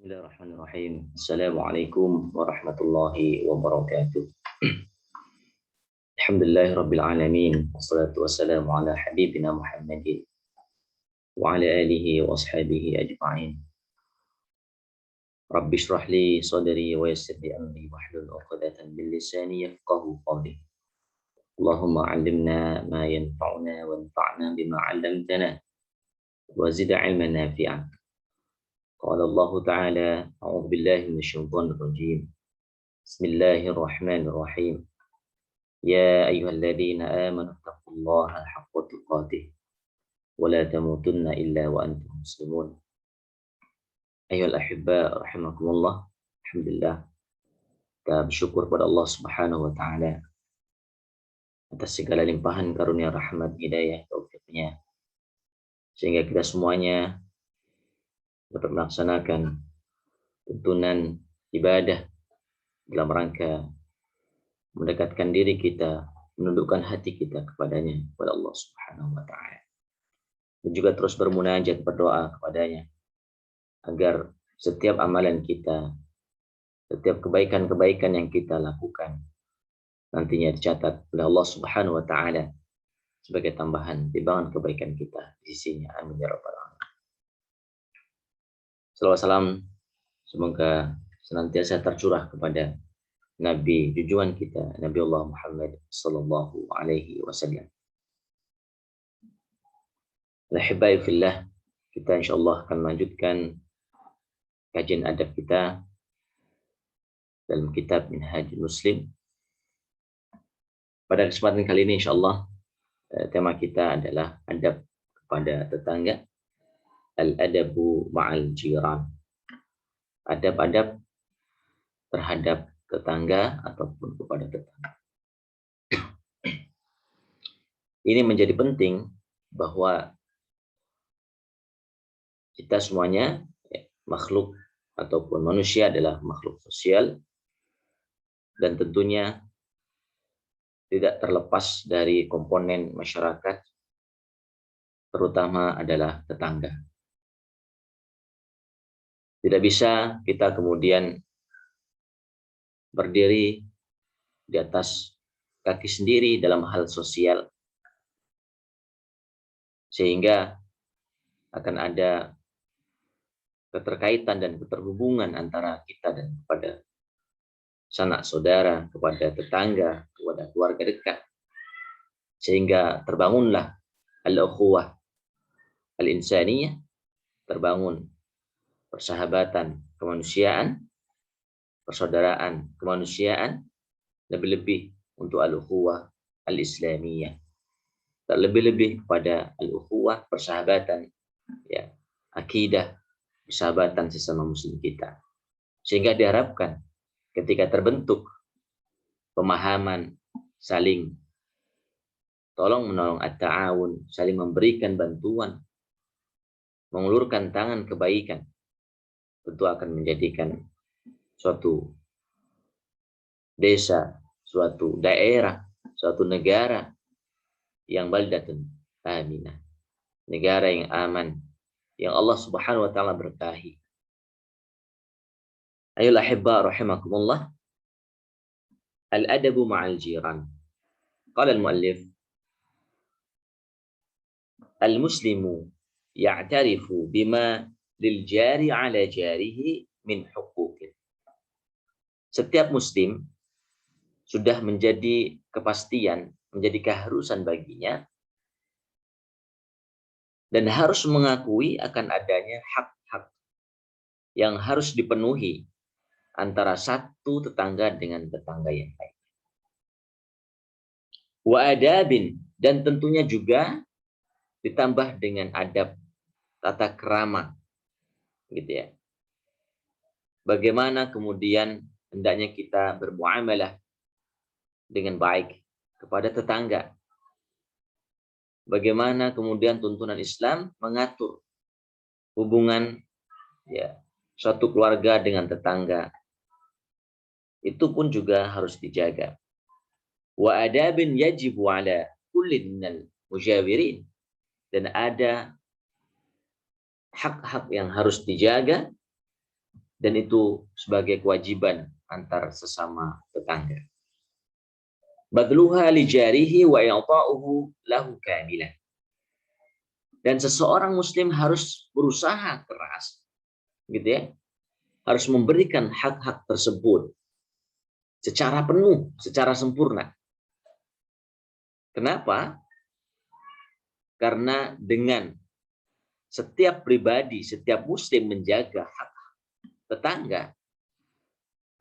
Bismillahirrahmanirrahim. Assalamualaikum warahmatullahi wabarakatuh. Alhamdulillahirabbil alamin. Wassalatu wassalamu ala habibina Muhammadin wa ala alihi wa ashabihi ajma'in. Rabbi shrah li sadri wa yassir li amri wahlul 'uqdatam min lisani yafqahu qawli. Allahumma 'allimna ma yanfa'una wanfa'na bima 'allamtana wa zid 'ilman nafi'an. Qala Allah Ta'ala, a'udzu billahi minasyaitonir rajim. Bismillahirrahmanirrahim. Ya ayyuhalladzina amanu taqullaha haqqa tuqatih wa la tamutunna illa wa antum muslimun. Ayyuhal ahibba rahimakumullah. Alhamdulillah, kita bersyukur pada Allah Subhanahu wa taala atas segala limpahan karunia rahmat, hidayah, taufiknya, sehingga kita semuanya dapat melaksanakan tuntunan ibadah dalam rangka mendekatkan diri kita, menundukkan hati kita kepadanya, kepada Allah Subhanahu wa taala. Dan juga terus bermunajat, berdoa kepadanya agar setiap amalan kita, setiap kebaikan-kebaikan yang kita lakukan nantinya dicatat oleh Allah Subhanahu wa taala sebagai tambahan timbangan kebaikan kita di sisinya. Amin ya rabbal alamin. Salawat salam semoga senantiasa tercurah kepada Nabi junjungan kita, Nabi Allah Muhammad sallallahu alaihi wasallam. Alhamdulillah fillah, kita insyaallah akan melanjutkan kajian adab kita dalam kitab Minhajul Muslim. Pada kesempatan kali ini insyaallah tema kita adalah adab kepada tetangga, al-adabu ma'al jiran. Adab-adab terhadap tetangga ataupun kepada tetangga. Ini menjadi penting bahwa kita semuanya makhluk ataupun manusia adalah makhluk sosial, dan tentunya tidak terlepas dari komponen masyarakat, terutama adalah tetangga. Tidak bisa kita kemudian berdiri di atas kaki sendiri dalam hal sosial, sehingga akan ada keterkaitan dan keterhubungan antara kita dan kepada sanak saudara, kepada tetangga, kepada keluarga dekat, sehingga terbangunlah al-ukhuwah al-insaniyah, terbangun persahabatan kemanusiaan, persaudaraan kemanusiaan, lebih-lebih untuk al-ukhuwah al-islamiyah, terlebih-lebih kepada al-ukhuwah persahabatan, ya, akidah persahabatan sesama muslim kita, sehingga diharapkan ketika terbentuk pemahaman saling tolong menolong, at-ta'awun, saling memberikan bantuan, mengulurkan tangan kebaikan, tentu akan menjadikan suatu desa, suatu daerah, suatu negara yang baldatun aminah, negara yang aman, yang Allah Subhanahu wa taala berkahi. Ayol ahibba rahimakumullah, al-adabu ma'al jiran. Qala al-muallif, al-muslimu ya'tarifu bima lil jari ala jarihi min huquqin. Setiap muslim sudah menjadi kepastian, menjadi keharusan baginya, dan harus mengakui akan adanya hak-hak yang harus dipenuhi antara satu tetangga dengan tetangga yang lain. Wa adabin, dan tentunya juga ditambah dengan adab, tata krama, gitu ya. Bagaimana kemudian hendaknya kita bermuamalah dengan baik kepada tetangga. Bagaimana kemudian tuntunan Islam mengatur hubungan, ya, suatu keluarga dengan tetangga. Itu pun juga harus dijaga. Wa adabin yajibu ala kullin minal mujawirin, dan ada hak-hak yang harus dijaga dan itu sebagai kewajiban antar sesama tetangga. Badluha li jarihi wa i'ta'uhu lahu kamilan. Dan seseorang muslim harus berusaha keras, gitu ya, harus memberikan hak-hak tersebut secara penuh, secara sempurna. Kenapa? Karena dengan setiap pribadi, setiap muslim menjaga hak tetangga,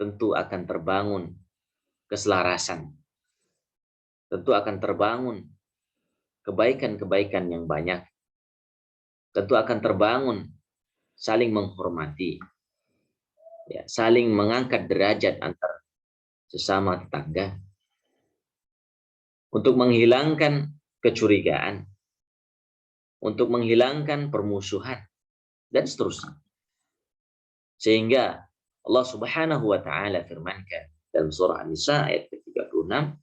tentu akan terbangun keselarasan. Tentu akan terbangun kebaikan-kebaikan yang banyak. Tentu akan terbangun saling menghormati, ya, saling mengangkat derajat antar sesama tetangga, untuk menghilangkan kecurigaan, untuk menghilangkan permusuhan, dan seterusnya. Sehingga Allah Subhanahu wa taala firmankan dalam surah An-Nisa ayat ke-36,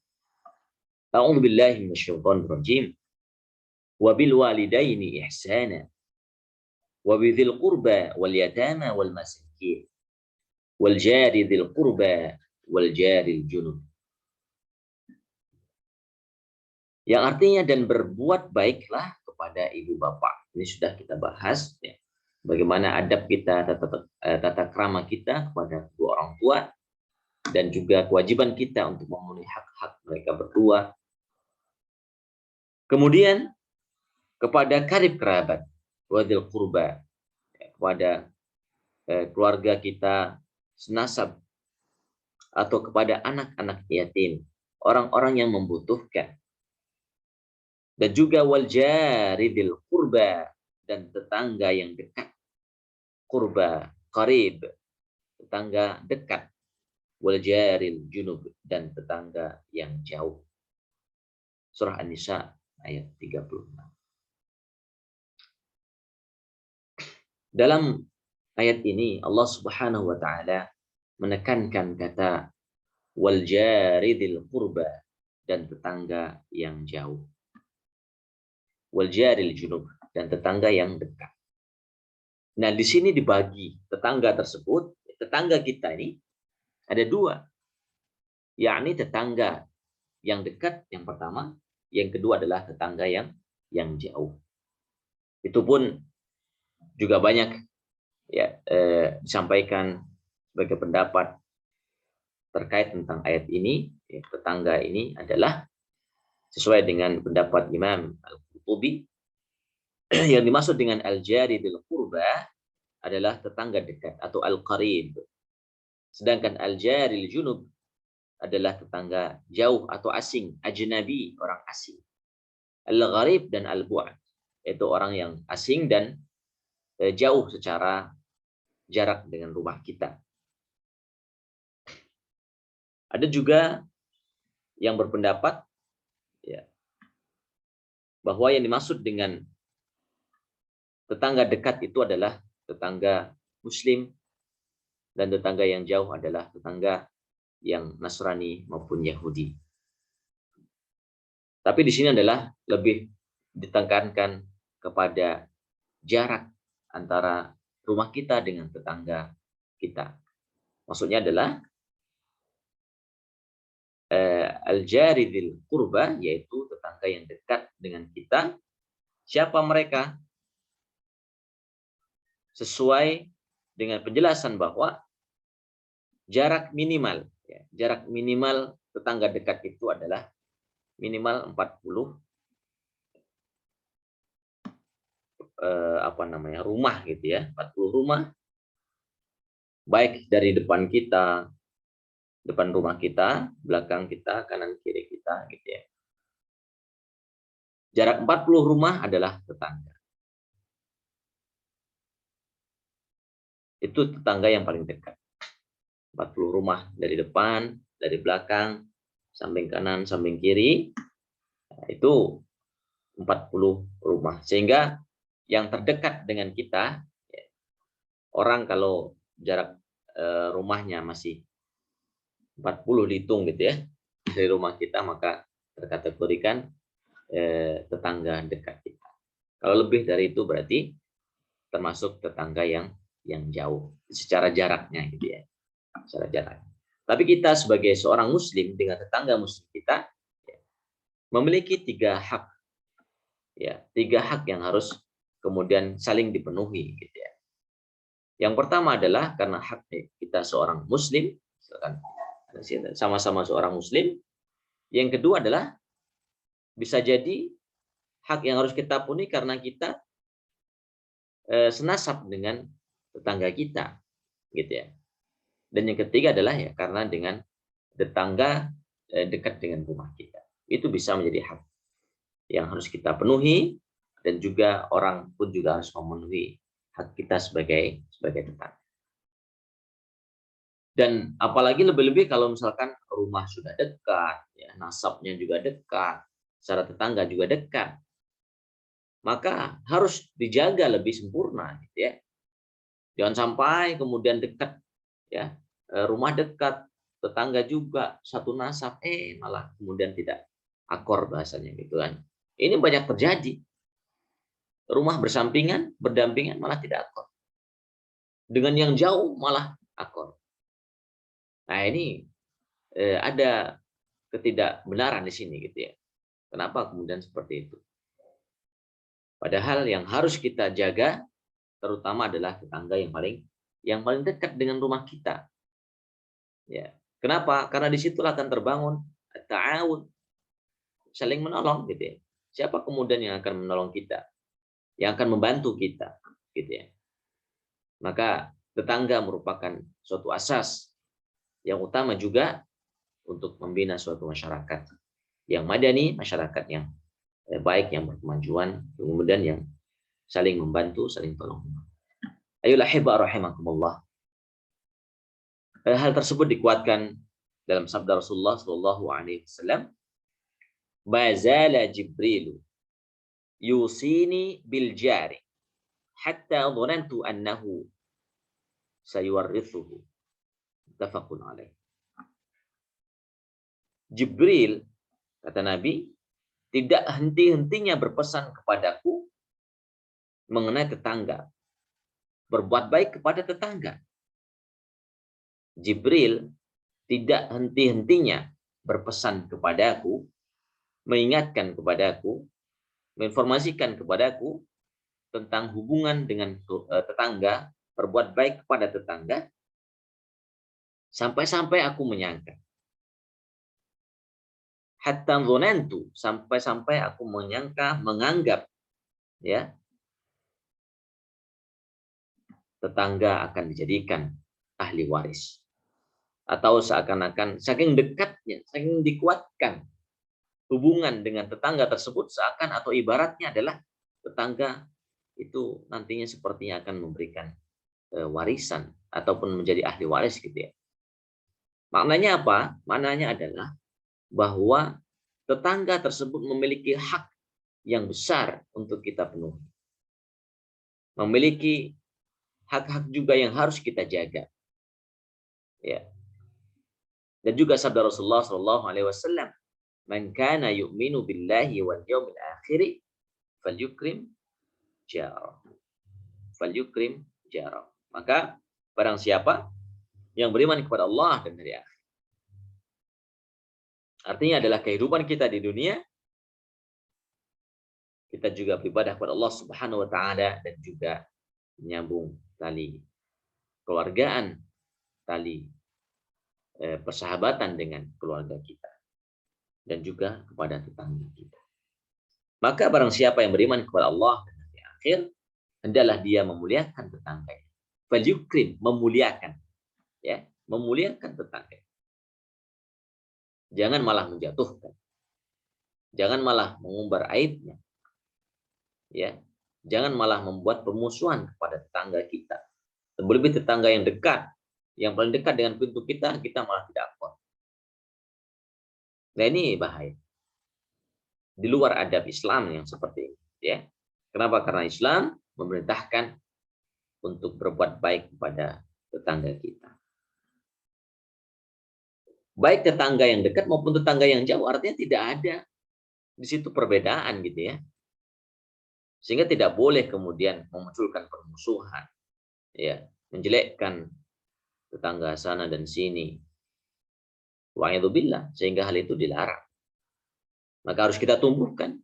A'udzu billahi minasyaitonir rajim. Wa bil walidaini ihsana wa bidzil qurba wal yatama wal masakin wal jari dzil qurba wal jaril junub. Yang artinya dan berbuat baiklah kepada ibu bapak. Ini sudah kita bahas, ya. Bagaimana adab kita, tata krama kita kepada kedua orang tua, dan juga kewajiban kita untuk memenuhi hak-hak mereka berdua. Kemudian kepada karib kerabat, wadil qurba, kepada keluarga kita senasab, atau kepada anak-anak yatim, orang-orang yang membutuhkan. Dan juga wal jaridil qurba, dan tetangga yang dekat. Qurba, qarib, tetangga dekat. Wal jaril junub, dan tetangga yang jauh. Surah An-Nisa ayat 36. Dalam ayat ini Allah Subhanahu wa taala menekankan kata wal jaridil qurba, dan tetangga yang jauh. Wal jaril junub, dan tetangga yang dekat. Nah, di sini dibagi tetangga tersebut, tetangga kita ini ada dua, yakni tetangga yang dekat yang pertama, yang kedua adalah tetangga yang jauh. Itu pun juga banyak, ya, disampaikan sebagai pendapat terkait tentang ayat ini. Ya, tetangga ini adalah sesuai dengan pendapat Imam Al-Qurtubi, yang dimaksud dengan al-jaridil qurba adalah tetangga dekat atau al-qarib. Sedangkan al-jaril junub adalah tetangga jauh atau asing, ajnabi, orang asing. Al-gharib dan al-bu'ad, yaitu orang yang asing dan jauh secara jarak dengan rumah kita. Ada juga yang berpendapat, ya, bahwa yang dimaksud dengan tetangga dekat itu adalah tetangga Muslim, dan tetangga yang jauh adalah tetangga yang Nasrani maupun Yahudi. Tapi di sini adalah lebih ditekankan kepada jarak antara rumah kita dengan tetangga kita. Maksudnya adalah al-jaridil qurba, yaitu tetangga yang dekat dengan kita. Siapa mereka? Sesuai dengan penjelasan bahwa jarak minimal, ya, jarak minimal tetangga dekat itu adalah minimal 40 rumah, gitu ya, 40 rumah, baik dari depan kita, depan rumah kita, belakang kita, kanan kiri kita, gitu ya. Jarak 40 rumah adalah tetangga. Itu tetangga yang paling dekat. 40 rumah dari depan, dari belakang, samping kanan, samping kiri, itu 40 rumah. Sehingga yang terdekat dengan kita, ya, orang kalau jarak rumahnya masih 40 dihitung, gitu ya, dari rumah kita, maka terkategorikan tetangga dekat kita. Kalau lebih dari itu berarti termasuk tetangga yang yang jauh secara jaraknya gitu ya, secara jarak. Tapi kita sebagai seorang muslim dengan tetangga muslim kita ya, memiliki 3 hak ya, 3 hak yang harus kemudian saling dipenuhi gitu ya. Yang pertama adalah karena hak kita seorang muslim, sama-sama seorang muslim. Yang kedua adalah bisa jadi hak yang harus kita penuhi karena kita senasab dengan tetangga kita gitu ya. Dan yang ketiga adalah ya karena dengan tetangga dekat dengan rumah kita. Itu bisa menjadi hak yang harus kita penuhi, dan juga orang pun juga harus memenuhi hak kita sebagai tetangga. Dan apalagi lebih-lebih kalau misalkan rumah sudah dekat, ya, nasabnya juga dekat, secara tetangga juga dekat, maka harus dijaga lebih sempurna, gitu ya. Jangan sampai kemudian dekat, ya, rumah dekat, tetangga juga satu nasab, malah kemudian tidak akor bahasanya gitu kan. Ini banyak terjadi. Rumah bersampingan, berdampingan malah tidak akor. Dengan yang jauh malah akor. Nah, ini ada ketidakbenaran di sini gitu ya. Kenapa kemudian seperti itu? Padahal yang harus kita jaga terutama adalah tetangga yang paling dekat dengan rumah kita. Ya. Kenapa? Karena disitulah akan terbangun ta'awun, saling menolong gitu ya. Siapa kemudian yang akan menolong kita? Yang akan membantu kita gitu ya. Maka tetangga merupakan suatu asas yang utama juga untuk membina suatu masyarakat yang madani, masyarakat yang baik, yang berkemajuan, kemudian yang saling membantu, saling tolong. Ayolah ahibba rahimakumullah. Hal tersebut dikuatkan dalam sabda Rasulullah sallallahu alaihi wasallam, "Bazala Jibril yusini bil jari hatta dhanantu annahu sayuwarrithuhu." Muttafaqun alaih. Jibril, kata Nabi, tidak henti-hentinya berpesan kepadaku mengenai tetangga, berbuat baik kepada tetangga. Jibril tidak henti-hentinya berpesan kepadaku, mengingatkan kepadaku, menginformasikan kepadaku tentang hubungan dengan tetangga, berbuat baik kepada tetangga, sampai-sampai aku menyangka. Hatta dzanantu, sampai-sampai aku menyangka, menganggap ya, tetangga akan dijadikan ahli waris. Atau seakan-akan saking dekatnya, saking dikuatkan hubungan dengan tetangga tersebut, seakan atau ibaratnya adalah tetangga itu nantinya sepertinya akan memberikan warisan ataupun menjadi ahli waris gitu ya. Maknanya apa? Maknanya adalah bahwa tetangga tersebut memiliki hak yang besar untuk kita penuhi. Memiliki hak-hak juga yang harus kita jaga. Ya. Dan juga sabda Rasulullah sallallahu alaihi wasallam, "Man kana yu'minu billahi wal yawmil akhir falyukrim jarah." Falyukrim jarah. Maka barang siapa yang beriman kepada Allah dan hari akhir. Artinya adalah kehidupan kita di dunia, kita juga beribadah kepada Allah Subhanahu wa taala dan juga menyambung tali keluargaan, tali persahabatan dengan keluarga kita dan juga kepada tetangga kita. Maka barang siapa yang beriman kepada Allah dan hari akhir, hendaklah dia memuliakan tetangganya. Falyukrim, memuliakan, ya, memuliakan tetangga. Jangan malah menjatuhkan. Jangan malah mengumbar aibnya. Ya. Jangan malah membuat permusuhan kepada tetangga kita. Terlebih tetangga yang dekat, yang paling dekat dengan pintu kita malah tidak akur. Nah, ini bahaya. Di luar adab Islam yang seperti ini, ya. Kenapa? Karena Islam memerintahkan untuk berbuat baik kepada tetangga kita. Baik tetangga yang dekat maupun tetangga yang jauh, artinya tidak ada di situ perbedaan gitu ya. Sehingga tidak boleh kemudian memunculkan permusuhan. Ya. menjelekkan tetangga sana dan sini. Wa'idzubillah, sehingga hal itu dilarang. Maka harus kita tumbuhkan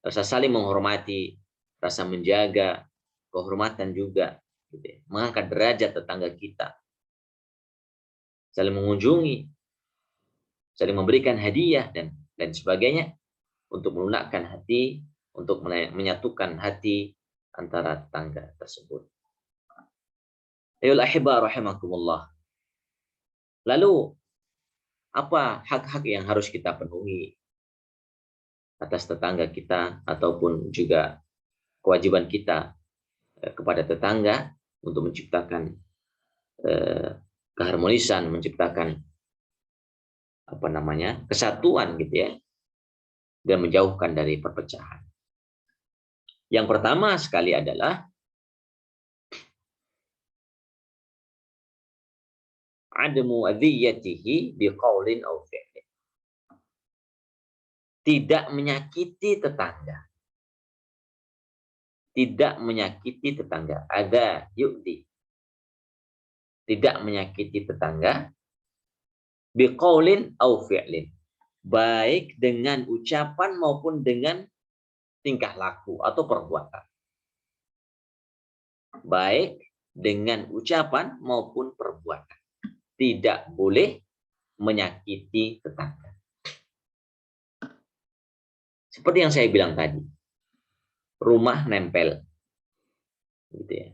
rasa saling menghormati, rasa menjaga, kehormatan juga, gitu ya. Mengangkat derajat tetangga kita, saling mengunjungi, saling memberikan hadiah dan lain sebagainya untuk melunakkan hati, untuk menyatukan hati antara tetangga tersebut. Ayol ahibba rahimakumullah. Lalu apa hak-hak yang harus kita penuhi atas tetangga kita ataupun juga kewajiban kita kepada tetangga untuk menciptakan keharmonisan, menciptakan kesatuan gitu ya, dan menjauhkan dari perpecahan. Yang pertama sekali adalah adamu adziyatihi biqaulin aw fi'lin. Tidak menyakiti tetangga. Tidak menyakiti tetangga. Ada yu'di. Tidak menyakiti tetangga biqaulin aw fi'lin. Baik dengan ucapan maupun dengan tingkah laku atau perbuatan. Baik dengan ucapan maupun perbuatan. Tidak boleh menyakiti tetangga. Seperti yang saya bilang tadi, rumah nempel, gitu ya.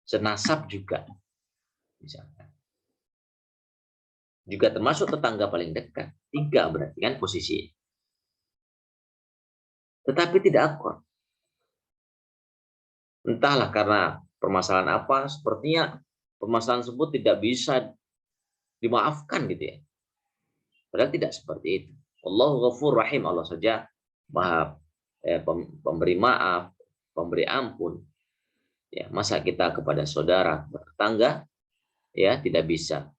Senasab juga, misalkan. Juga termasuk tetangga paling dekat. 3 berarti kan posisi. Tetapi tidak akur. Entahlah karena permasalahan apa, sepertinya permasalahan tersebut tidak bisa dimaafkan gitu ya. Padahal tidak seperti itu. Allahu Ghafur Rahim, Allah saja Maha pemberi maaf, pemberi ampun. Ya, masa kita kepada saudara, tetangga ya tidak bisa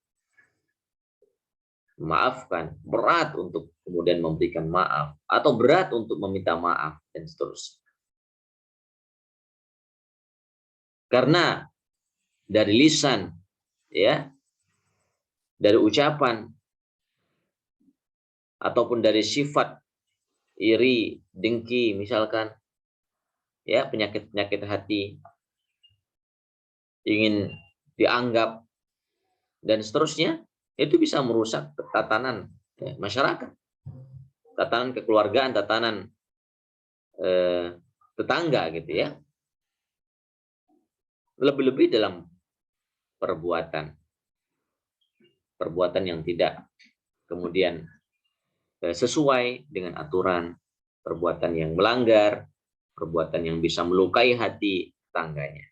memaafkan, berat untuk kemudian memberikan maaf atau berat untuk meminta maaf dan seterusnya. Karena dari lisan ya, dari ucapan ataupun dari sifat iri, dengki misalkan, ya, penyakit-penyakit hati, ingin dianggap dan seterusnya, itu bisa merusak tatanan masyarakat, tatanan kekeluargaan, tatanan tetangga gitu ya. Lebih-lebih dalam perbuatan yang tidak kemudian sesuai dengan aturan, perbuatan yang melanggar, perbuatan yang bisa melukai hati tetangganya.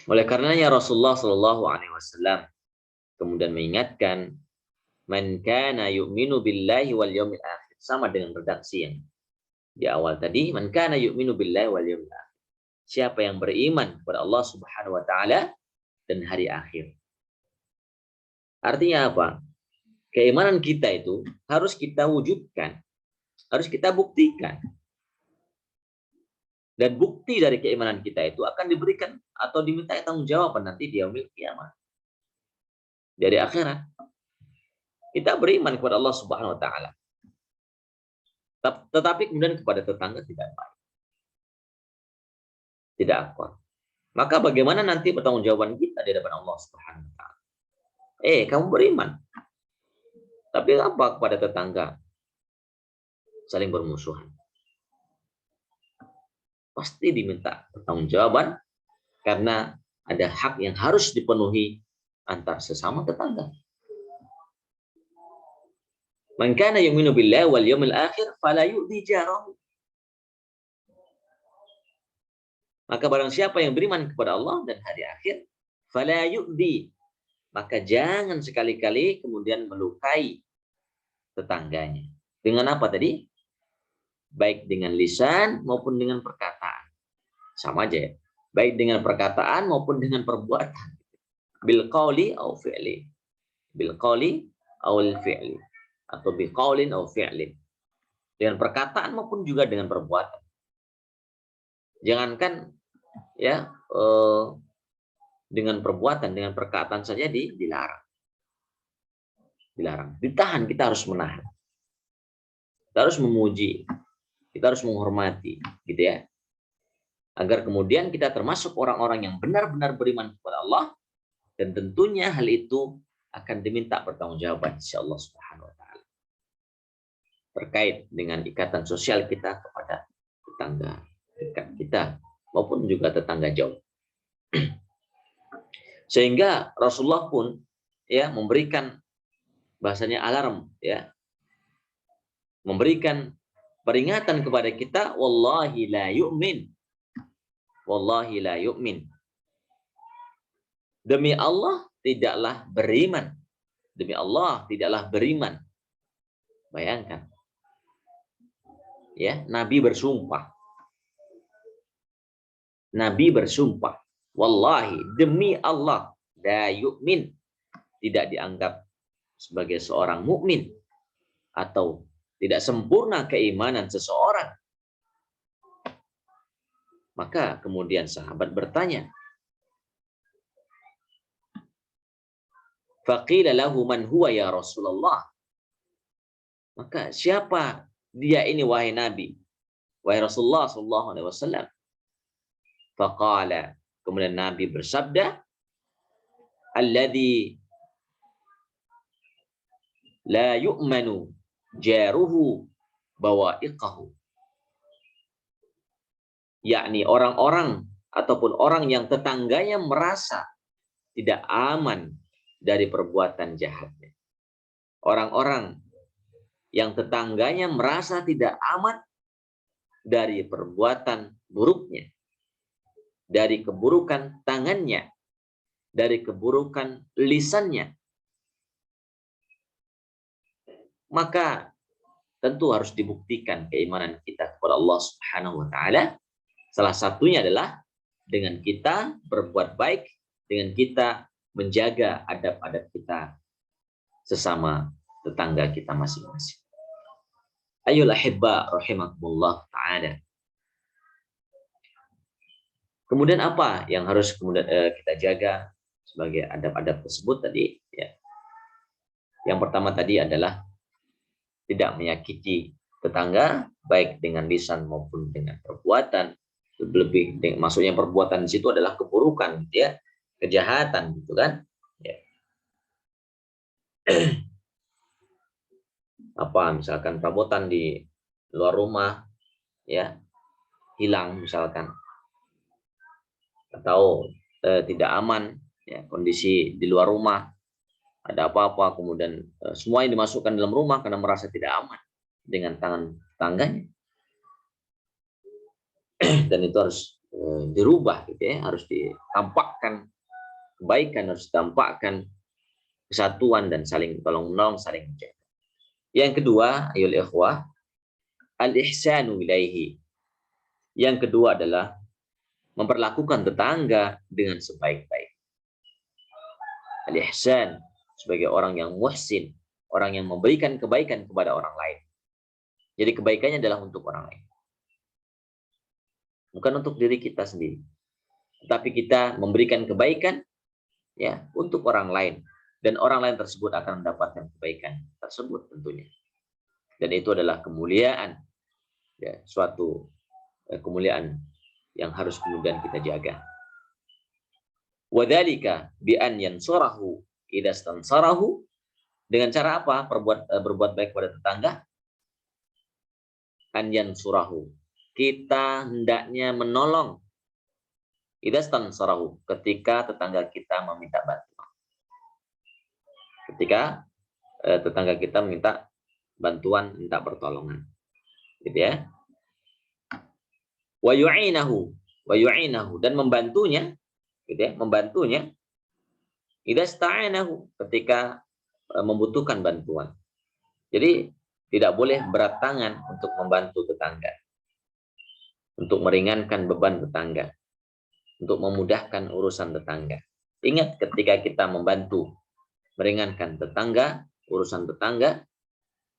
Oleh karenanya Rasulullah Shallallahu Alaihi Wasallam kemudian mengingatkan, man kana yu'minu billahi wal yawmil akhir, sama dengan redaksi yang di awal tadi, man kana yu'minu billahi wal yawmil akhir. Siapa yang beriman kepada Allah Subhanahu wa taala dan hari akhir. Artinya apa? Keimanan kita itu harus kita wujudkan, harus kita buktikan. Dan bukti dari keimanan kita itu akan diberikan atau diminta tanggung jawab nanti di yaumil kiamat. Dari akhirat. Kita beriman kepada Allah Subhanahu wa taala. Tetapi kemudian kepada tetangga tidak baik. Tidak akur. Maka bagaimana nanti pertanggungjawaban kita di hadapan Allah Subhanahu wa taala? Kamu beriman. Tapi apa kepada tetangga? Saling bermusuhan. Pasti diminta pertanggungjawaban karena ada hak yang harus dipenuhi antar sesama tetangga. Man kana yu'minu billahi wal yawmil akhir fala yu'dhi jarahu. Maka barang siapa yang beriman kepada Allah dan hari akhir, fala yu'dhi, maka jangan sekali-kali kemudian melukai tetangganya. Dengan apa tadi? Baik dengan lisan maupun dengan perkataan. Sama aja ya. Baik dengan perkataan maupun dengan perbuatan. Bil qawli aw fi'li. Bil qawli aw fi'li. Atau bi qawlin aw fi'lin. Dengan perkataan maupun juga dengan perbuatan. Jangankan ya dengan perbuatan, dengan perkataan saja dilarang. Dilarang. Ditahan, kita harus menahan. Kita harus memuji, kita harus menghormati, gitu ya. Agar kemudian kita termasuk orang-orang yang benar-benar beriman kepada Allah, dan tentunya hal itu akan diminta pertanggungjawaban insya Allah Subhanahu wa taala. Terkait dengan ikatan sosial kita kepada tetangga dekat kita maupun juga tetangga jauh. Sehingga Rasulullah pun ya memberikan bahasanya alarm ya. Memberikan peringatan kepada kita, wallahi la yu'min. Wallahi la yu'min. Demi Allah tidaklah beriman. Demi Allah tidaklah beriman. Bayangkan. Ya, Nabi bersumpah. Nabi bersumpah. Wallahi, demi Allah, la yu'min. Tidak dianggap sebagai seorang mukmin atau tidak sempurna keimanan seseorang. Maka kemudian sahabat bertanya, faqila lahu man huwa ya Rasulullah. Maka siapa dia ini wahai Nabi? Wahai Rasulullah sallallahu alaihi wasallam. Faqala, kemudian Nabi bersabda, alladzi la yu'manu jaruhu bawa'iqahu. Yakni orang-orang ataupun orang yang tetangganya merasa tidak aman dari perbuatan jahatnya. Orang-orang yang tetangganya merasa tidak aman dari perbuatan buruknya, dari keburukan tangannya, dari keburukan lisannya. Maka tentu harus dibuktikan keimanan kita kepada Allah Subhanahu wa taala. Salah satunya adalah dengan kita berbuat baik, dengan kita menjaga adab-adab kita sesama tetangga kita masing-masing. Ayolah ahibba rahimakumullah ta'ala. Kemudian apa yang harus kemudian kita jaga sebagai adab-adab tersebut tadi? Ya. Yang pertama tadi adalah tidak menyakiti tetangga, baik dengan lisan maupun dengan perbuatan. Lebih, maksudnya perbuatan di situ adalah keburukan, ya, kejahatan, gitu kan? Ya. Apa misalkan perabotan di luar rumah, ya, hilang misalkan, atau tidak aman, ya, kondisi di luar rumah, ada apa-apa, kemudian semua yang dimasukkan dalam rumah karena merasa tidak aman dengan tangan tangganya. Dan itu harus dirubah, gitu ya, harus ditampakkan kebaikan, harus ditampakkan kesatuan dan saling tolong menolong, saling menjaga. Yang kedua, ayol ikhwah, al-ihsanu ilaihi. Yang kedua adalah memperlakukan tetangga dengan sebaik-baik. Al-ihsan sebagai orang yang muhsin, orang yang memberikan kebaikan kepada orang lain. Jadi kebaikannya adalah untuk orang lain. Bukan untuk diri kita sendiri. Tapi kita memberikan kebaikan ya untuk orang lain, dan orang lain tersebut akan mendapatkan kebaikan tersebut tentunya. Dan itu adalah kemuliaan, ya, suatu kemuliaan yang harus kemudian kita jaga. Wadzalika bi an yansurahu idza stansarahu. Dengan cara apa? Berbuat baik pada tetangga. An yansurahu, kita hendaknya menolong. Idza stansarahu, ketika tetangga kita meminta bantuan. Ketika tetangga kita meminta bantuan, minta pertolongan, gitu ya. Wa yu'inahu, dan membantunya, gitu ya, membantunya. Idza sta'anahu, ketika membutuhkan bantuan. Jadi tidak boleh berat tangan untuk membantu tetangga, untuk meringankan beban tetangga, untuk memudahkan urusan tetangga. Ingat, ketika kita membantu meringankan tetangga, urusan tetangga,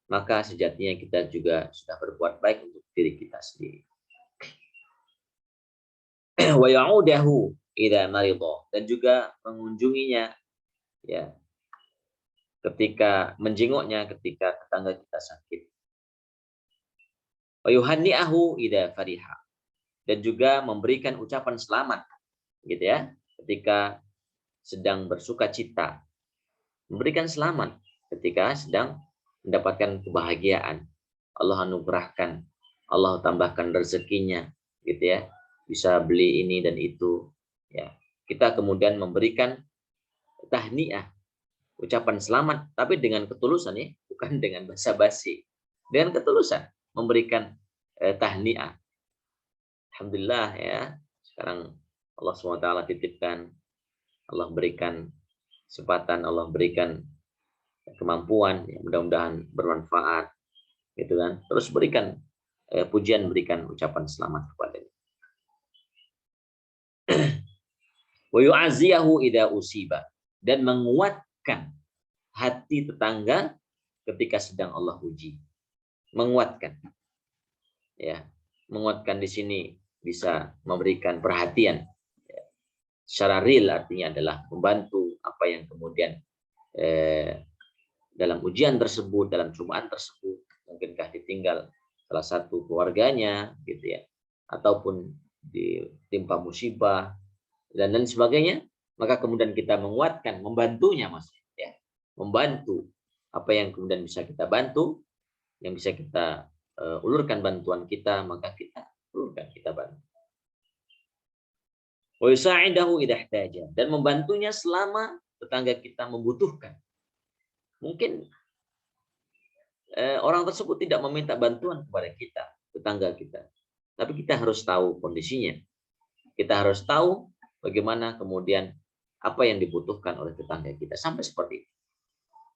maka sejatinya kita juga sudah berbuat baik untuk diri kita sendiri. Wa ya'udahu idza marida, dan juga mengunjunginya, ya, ketika menjenguknya ketika tetangga kita sakit. Wa yuhanni'ahu idza fariha, dan juga memberikan ucapan selamat, gitu ya, ketika sedang bersuka cita. Memberikan selamat ketika sedang mendapatkan kebahagiaan. Allah anugerahkan, Allah tambahkan rezekinya, gitu ya. Bisa beli ini dan itu, ya. Kita kemudian memberikan tahniah, ucapan selamat, tapi dengan ketulusan, ya, bukan dengan basa-basi. Dengan ketulusan memberikan tahniah. Alhamdulillah, ya. Sekarang Allah SWT titipkan, Allah berikan kesempatan, Allah berikan kemampuan, ya, mudah-mudahan bermanfaat, gitu kan. Terus berikan pujian, berikan ucapan selamat kepadanya. Wa yu'aziyahu idza usiba, dan menguatkan hati tetangga ketika sedang Allah uji. Menguatkan, ya. Menguatkan di sini bisa memberikan perhatian, ya. Secara real artinya adalah membantu apa yang kemudian dalam ujian tersebut, dalam cobaan tersebut, mungkinkah ditinggal salah satu keluarganya, gitu ya, ataupun ditimpa musibah dan lain sebagainya, maka kemudian kita menguatkan, membantunya, Mas, ya. Membantu apa yang kemudian bisa kita bantu, yang bisa kita ulurkan bantuan kita, maka kita ulurkan, kita bantu. Wa yusa'idahu idza ihtaja, dan membantunya selama tetangga kita membutuhkan. Mungkin orang tersebut tidak meminta bantuan kepada kita, tetangga kita. Tapi kita harus tahu kondisinya. Kita harus tahu bagaimana kemudian apa yang dibutuhkan oleh tetangga kita. Sampai seperti itu.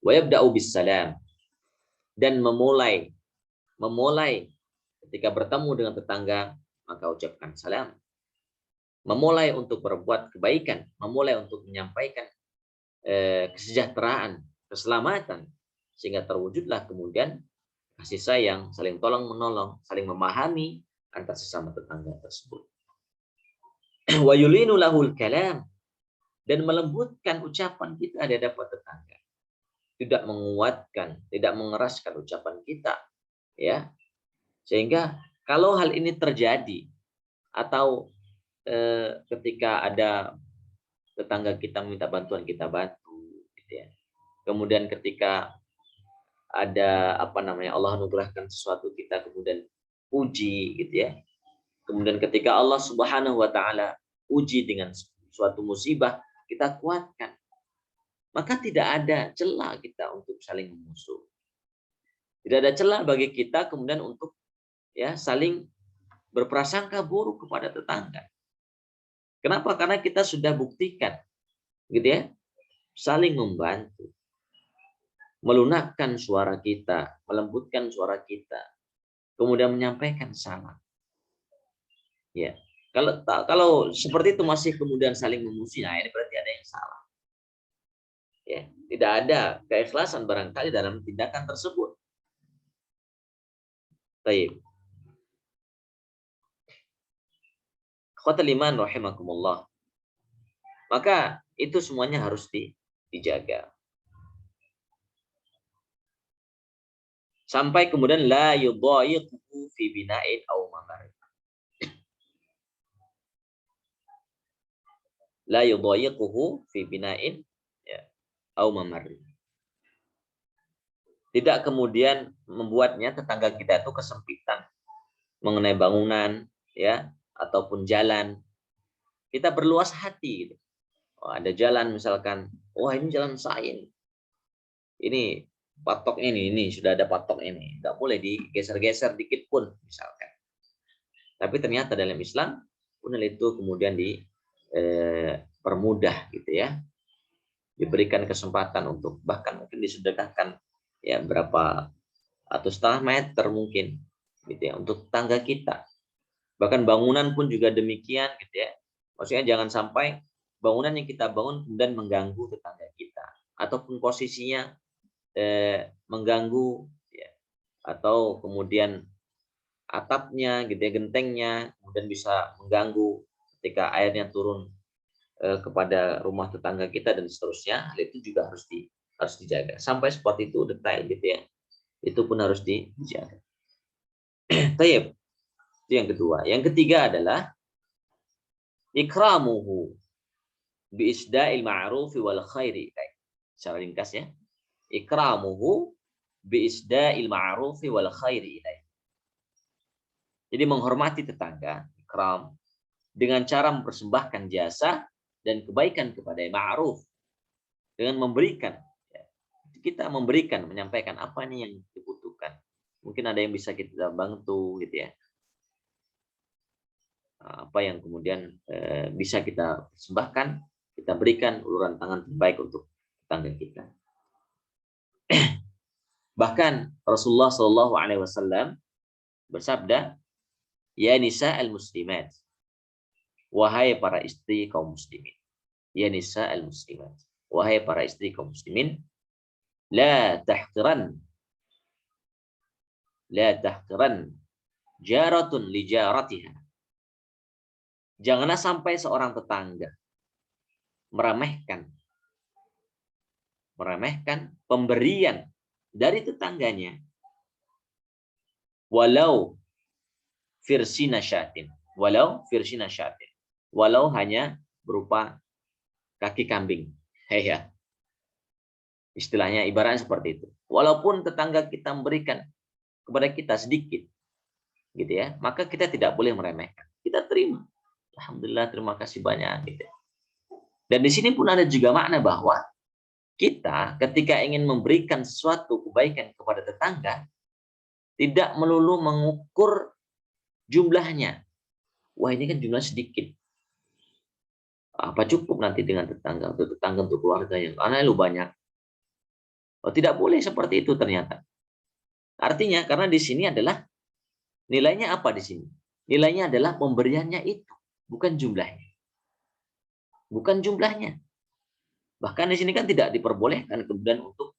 Wa yabda'u bis-salam, dan memulai ketika bertemu dengan tetangga, maka ucapkan salam. Memulai untuk berbuat kebaikan, memulai untuk menyampaikan kesejahteraan, keselamatan, sehingga terwujudlah kemudian kasih sayang, saling tolong menolong, saling memahami antar sesama tetangga tersebut. Wa yulinu lahul kalam, dan melembutkan ucapan kita di hadapan tetangga. Tidak menguatkan, tidak mengeraskan ucapan kita, ya. Sehingga kalau hal ini terjadi, atau ketika ada tetangga kita minta bantuan, kita bantu, gitu ya. Kemudian ketika ada Allah anugerahkan sesuatu, kita kemudian puji, gitu ya. Kemudian ketika Allah Subhanahu wa taala uji dengan suatu musibah, kita kuatkan. Maka tidak ada celah kita untuk saling memusuh. Tidak ada celah bagi kita kemudian untuk, ya, saling berprasangka buruk kepada tetangga. Kenapa? Karena kita sudah buktikan, gitu ya, saling membantu, melunakkan suara kita, melembutkan suara kita, kemudian menyampaikan salam. Ya, kalau seperti itu masih kemudian saling memusuhi, nah ini berarti ada yang salah. Ya, tidak ada keikhlasan barangkali dalam tindakan tersebut. Baik. Ikhwatal iman rahimakumullah. Maka itu semuanya harus dijaga. Sampai kemudian la yudhayiqu fi bina'in aw mamar. La yudhayiquhu fi bina'in, ya, aw mamar. Tidak kemudian membuatnya, tetangga kita itu, kesempitan mengenai bangunan, ya, ataupun jalan. Kita berluas hati, gitu. Oh, ada jalan misalkan, wah ini jalan saya, ini patok ini sudah ada patok ini, nggak boleh digeser-geser dikit pun misalkan. Tapi ternyata dalam Islam pun itu kemudian dipermudah, gitu ya, diberikan kesempatan untuk bahkan mungkin disedekahkan, ya, berapa atau setengah meter mungkin, gitu ya, untuk tangga kita. Bahkan bangunan pun juga demikian, gitu ya. Maksudnya jangan sampai bangunan yang kita bangun kemudian mengganggu tetangga kita, ataupun posisinya mengganggu, ya, atau kemudian atapnya, gitu ya, gentengnya kemudian bisa mengganggu ketika airnya turun kepada rumah tetangga kita dan seterusnya, hal itu juga harus dijaga. Sampai seperti itu detail gitu ya. Itu pun harus dijaga. Tayyib. Itu yang kedua. Yang ketiga adalah ikramuhu bi isda'il ma'rufi wal khairi. Secara ringkas ya. Ikramuhu bi isda'il ma'rufi wal khairi. Jadi menghormati tetangga, ikram, dengan cara mempersembahkan jasa dan kebaikan kepada yang ma'ruf, dengan memberikan. Kita memberikan, menyampaikan apa nih yang dibutuhkan. Mungkin ada yang bisa kita bantu gitu ya. Apa yang kemudian bisa kita persembahkan, kita berikan uluran tangan terbaik untuk tetangga kita. Bahkan Rasulullah Shallallahu Alaihi Wasallam bersabda, ya nisa al muslimat, wahai para istri kaum muslimin. Ya nisa al muslimat, wahai para istri kaum muslimin, la tahqiran jaratun li jaratiha. Janganlah sampai seorang tetangga meremehkan pemberian dari tetangganya, walau firsina syatin, walau hanya berupa kaki kambing. Ya. Istilahnya ibaratnya seperti itu. Walaupun tetangga kita memberikan kepada kita sedikit, gitu ya, maka kita tidak boleh meremehkan. Kita terima. Alhamdulillah, terima kasih banyak. Gitu. Dan di sini pun ada juga makna bahwa kita ketika ingin memberikan sesuatu kebaikan kepada tetangga, tidak melulu mengukur jumlahnya. Wah, ini kan jumlah sedikit. Apa cukup nanti dengan tetangga, untuk keluarga yang karena lu banyak. Oh, tidak boleh seperti itu ternyata. Artinya karena di sini adalah nilainya apa di sini? Nilainya adalah pemberiannya itu, bukan jumlahnya. Bukan jumlahnya. Bahkan di sini kan tidak diperbolehkan kemudian untuk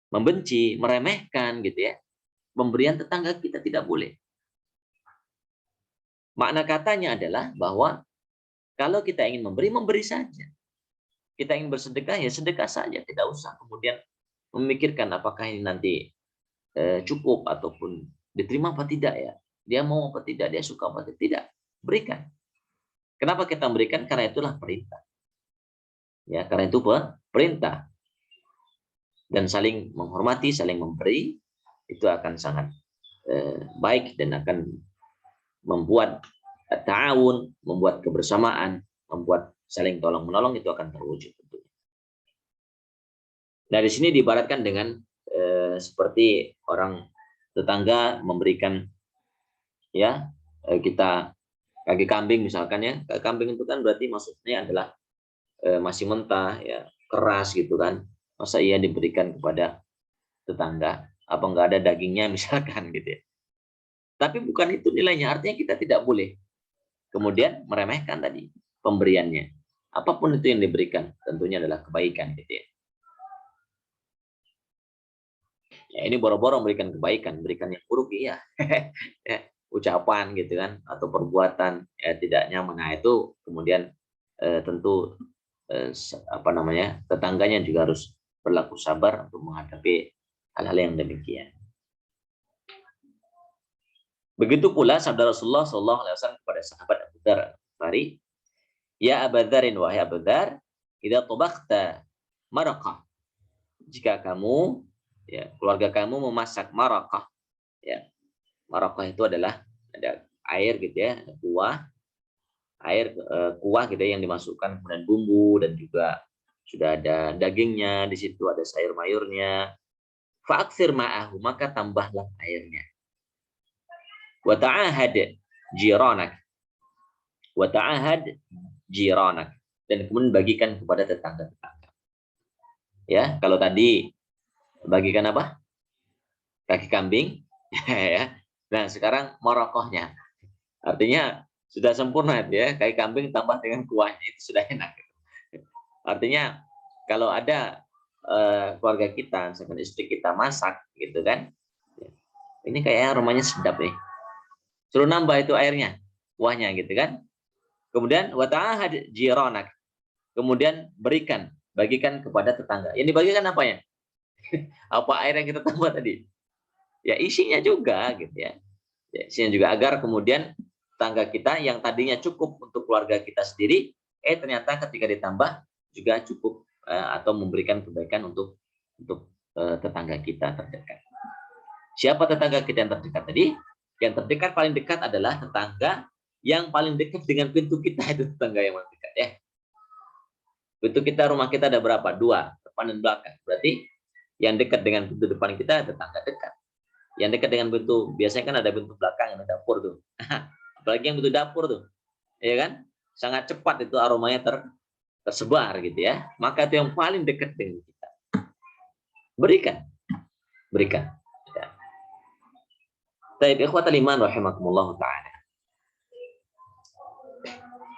membenci, meremehkan gitu ya. Pemberian tetangga kita tidak boleh. Makna katanya adalah bahwa kalau kita ingin memberi saja. Kita ingin bersedekah, ya sedekah saja. Tidak usah kemudian memikirkan apakah ini nanti cukup ataupun diterima apa tidak ya. Dia mau apa tidak, dia suka apa tidak. Berikan. Kenapa kita memberikan? Karena itulah perintah. Ya, karena itu perintah. Dan saling menghormati, saling memberi, itu akan sangat baik dan akan membuat ta'awun, membuat kebersamaan, membuat saling tolong-menolong, itu akan terwujud. Nah, di sini diibaratkan dengan seperti orang tetangga memberikan ya kita kaki kambing misalkan ya. Kaki kambing itu kan berarti maksudnya adalah masih mentah ya, keras gitu kan. Masa iya diberikan kepada tetangga? Apa enggak ada dagingnya misalkan gitu ya. Tapi bukan itu nilainya, artinya kita tidak boleh kemudian meremehkan tadi pemberiannya. Apapun itu yang diberikan tentunya adalah kebaikan gitu ya. Ya ini boro-boro memberikan kebaikan, berikan yang buruk iya. Ya, ucapan gitu kan atau perbuatan ya tidak nyaman. Nah, itu kemudian tentu tetangganya juga harus berlaku sabar untuk menghadapi hal-hal yang demikian. Begitu pula sabda Rasulullah SAW kepada sahabat Abu Dzar Al-Ghifari, ya Abu Dzarin, wahai Abu Dzar, idza tabaqta maraqah, jika kamu ya keluarga kamu memasak maraqah ya. Maraqah itu adalah ada air gitu ya, kuah gitu ya, yang dimasukkan kemudian bumbu dan juga sudah ada dagingnya di situ, ada sayur mayurnya. Fa'aksir ma'ahu, maka tambahlah airnya. Wa ta'ahad jiranak. Wa ta'ahad jiranak. Dan kemudian bagikan kepada tetangga-tetangga. Ya, kalau tadi bagikan apa? Kaki kambing. Ya. Nah, sekarang morokohnya. Artinya sudah sempurna ya, kaki kambing tambah dengan kuahnya itu sudah enak. Artinya kalau ada keluarga kita, misalkan istri kita masak gitu kan, ini kayaknya aromanya sedap nih. Suruh nambah itu airnya, kuahnya gitu kan. Kemudian wa ta'ahad jiranak. Kemudian bagikan kepada tetangga. Yang dibagikan apanya? Apa air yang kita tambah tadi? Ya isinya juga gitu ya. Ya, isinya juga agar kemudian tetangga kita yang tadinya cukup untuk keluarga kita sendiri, ternyata ketika ditambah juga cukup atau memberikan kebaikan untuk tetangga kita terdekat. Siapa tetangga kita yang terdekat tadi? Yang terdekat paling dekat adalah tetangga yang paling dekat dengan pintu kita, itu tetangga yang paling dekat ya. Pintu kita, rumah kita ada berapa? 2, depan dan belakang. Berarti yang dekat dengan pintu depan kita tetangga dekat. Yang dekat dengan pintu, biasanya kan ada pintu belakang, ada dapur tuh. Apalagi yang pintu dapur tuh, ya kan? Sangat cepat itu aromanya tersebar gitu ya. Maka itu yang paling dekat dengan kita. Berikan. Ya. Taib ikhwatal iman rahimakumullah ta'ala.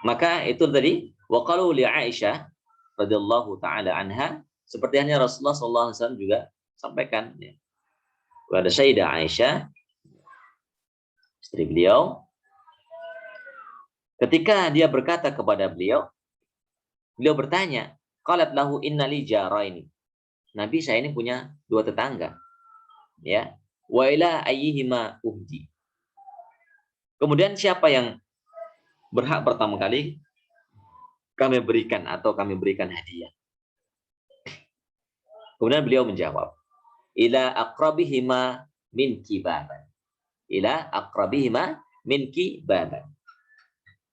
Maka itu tadi waqalu li Aisyah radhiyallahu taala anha, seperti hanya Rasulullah sallallahu alaihi wasallam juga sampaikan ya. Kepada Sayyidah Aisyah, istri beliau, ketika dia berkata kepada beliau bertanya, qalat lahu innali jaraini. Nabi, saya ini punya 2 tetangga. Ya. Wa ila ayyihima uhdi. Kemudian siapa yang berhak pertama kali kami berikan hadiah? Kemudian beliau menjawab, ila aqrabihima minki baban. Ila aqrabihima minki baban.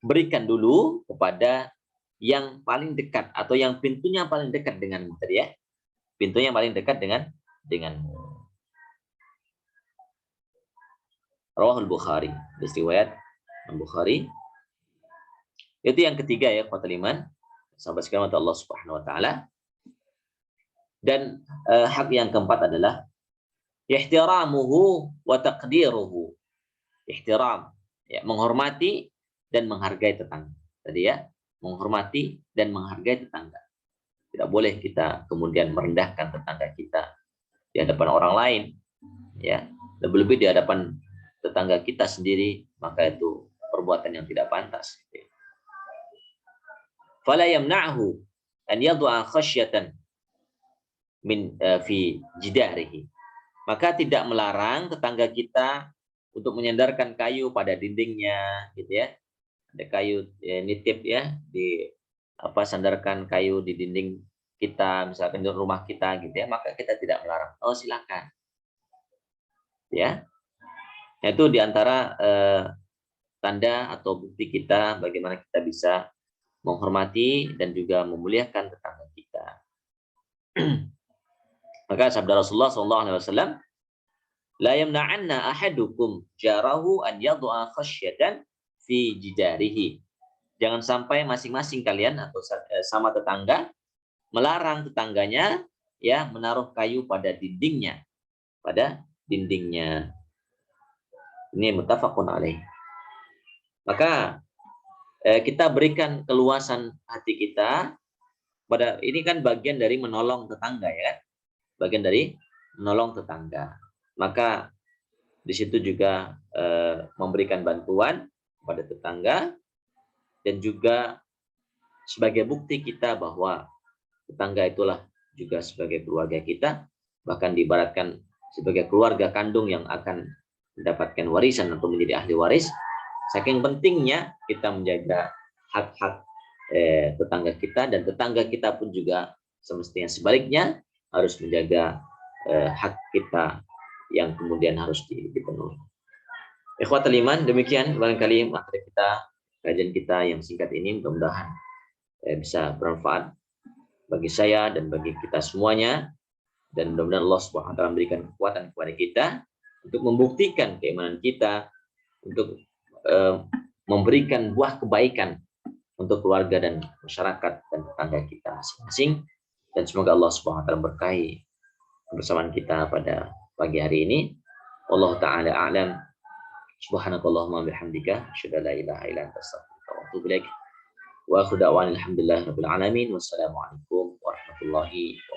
Berikan dulu kepada yang paling dekat atau yang pintunya paling dekat denganmu tadi ya. Pintunya paling dekat denganmu. Rawahul Bukhari, riwayat Bukhari. Itu yang ketiga ya, qatal iman. Sahabat sekalian Allah Subhanahu wa taala. Dan hak yang keempat adalah ihtiramuhu wa taqdiruhu. Ihtiram, ya, menghormati dan menghargai tetangga. Tadi ya, menghormati dan menghargai tetangga. Tidak boleh kita kemudian merendahkan tetangga kita di hadapan orang lain, ya. Lebih-lebih di hadapan tetangga kita sendiri, maka itu perbuatan yang tidak pantas. Fala yamna'hu an yad'a khasyatan min fi jidarihi. Maka tidak melarang tetangga kita untuk menyandarkan kayu pada dindingnya, gitu ya. Ada kayu nitip ya, sandarkan kayu di dinding kita, misalkan di rumah kita, gitu ya. Maka kita tidak melarang. Oh, silakan. Ya. Itu diantara tanda atau bukti kita bagaimana kita bisa menghormati dan juga memuliakan tetangga kita. Maka sabda Rasulullah SAW, la yamna'anna ahadukum jarahu an yad'a khasyatan fi jidarihi. Jangan sampai masing-masing kalian atau sama tetangga melarang tetangganya ya menaruh kayu pada dindingnya. Ini muttafaqun alaih. Maka kita berikan keluasan hati kita pada ini kan bagian dari menolong tetangga ya. Bagian dari menolong tetangga. Maka di situ juga memberikan bantuan kepada tetangga dan juga sebagai bukti kita bahwa tetangga itulah juga sebagai keluarga kita, bahkan diibaratkan sebagai keluarga kandung yang akan mendapatkan warisan atau menjadi ahli waris. Saking pentingnya kita menjaga hak-hak tetangga kita, dan tetangga kita pun juga semestinya sebaliknya harus menjaga hak kita yang kemudian harus dipenuhi. Ikhwatul iman, demikian barangkali materi kita, kajian kita yang singkat ini, mudah-mudahan bisa bermanfaat bagi saya dan bagi kita semuanya, dan mudah-mudahan Allah Subhanahu wa taala memberikan kekuatan kepada kita untuk membuktikan keimanan kita, untuk memberikan buah kebaikan untuk keluarga dan masyarakat dan tetangga kita masing-masing. Dan semoga Allah Subhanahu wa taala berkahi kebersamaan kita pada pagi hari ini. Allah taala a'lam. Subhanakallahumma bihamdika asyhadu an la ilaha illa anta astaghfiruka wa atubu ilaik. Wa akhiru da'wana alhamdulillahirabbil alamin. Wassalamualaikum warahmatullahi wabarakatuh.